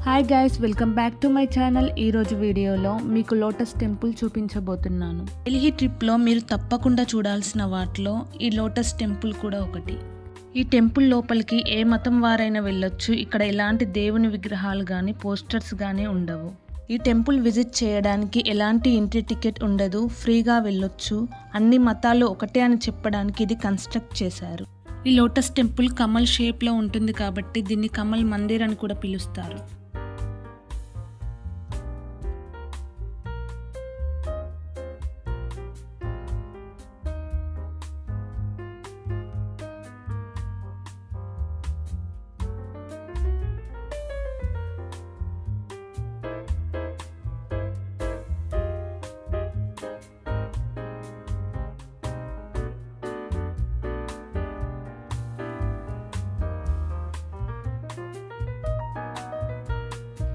Hi guys, welcome back to my channel. ఈరోజు వీడియోలో మీకు లోటస్ టెంపుల్ చూపించబోతున్నాను. ఢిల్లీ ట్రిప్లో మీరు తప్పకుండా చూడాల్సిన వాటిలో ఈ లోటస్ టెంపుల్ కూడా ఒకటి. ఈ టెంపుల్ లోపలికి ఏ మతం వారైనా వెళ్ళొచ్చు. ఇక్కడ ఎలాంటి దేవుని విగ్రహాలు కానీ పోస్టర్స్ కానీ ఉండవు. ఈ టెంపుల్ విజిట్ చేయడానికి ఎలాంటి ఎంట్రీ టికెట్ ఉండదు, ఫ్రీగా వెళ్ళొచ్చు. అన్ని మతాలు ఒకటే అని చెప్పడానికి ఇది కన్స్ట్రక్ట్ చేశారు. ఈ లోటస్ టెంపుల్ కమల్ షేప్లో ఉంటుంది కాబట్టి దీన్ని కమల్ మందిర్ అని కూడా పిలుస్తారు.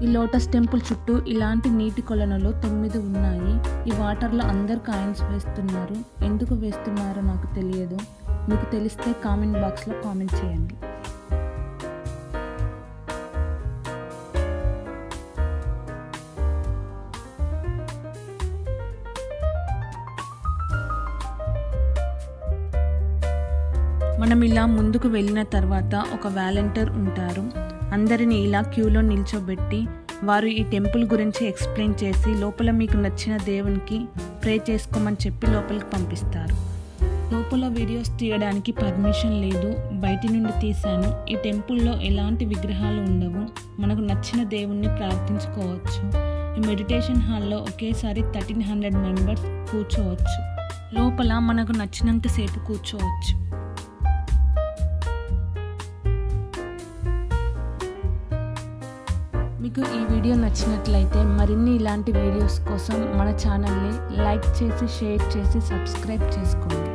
ఈ లోటస్ టెంపుల్ చుట్టూ ఇలాంటి నీటి కొలనులు 9 ఉన్నాయి. ఈ వాటర్లో అందరు కాయిన్స్ వేస్తున్నారు. ఎందుకు వేస్తున్నారో నాకు తెలియదు. మీకు తెలిస్తే కామెంట్ బాక్స్లో కామెంట్ చేయండి. మనం ఇలా ముందుకు వెళ్ళిన తర్వాత ఒక వాలంటీర్ ఉంటారు. అందరినీ ఇలా క్యూలో నిల్చోబెట్టి వారు ఈ టెంపుల్ గురించి ఎక్స్ప్లెయిన్ చేసి లోపల మీకు నచ్చిన దేవునికి ప్రే చేసుకోమని చెప్పి లోపలికి పంపిస్తారు. లోపల వీడియోస్ తీయడానికి పర్మిషన్ లేదు, బయటి నుండి తీశాను. ఈ టెంపుల్లో ఎలాంటి విగ్రహాలు ఉండవు. మనకు నచ్చిన దేవుణ్ణి ప్రార్థించుకోవచ్చు. ఈ మెడిటేషన్ హాల్లో ఒకేసారి 1300 మెంబర్స్ కూర్చోవచ్చు. లోపల మనకు నచ్చినంతసేపు కూర్చోవచ్చు. మీకు ఈ వీడియో నచ్చినట్లయితే మరిన్ని ఇలాంటి వీడియోస్ కోసం మన ఛానల్ని లైక్ చేసి, షేర్ చేసి, సబ్స్క్రైబ్ చేసుకోండి.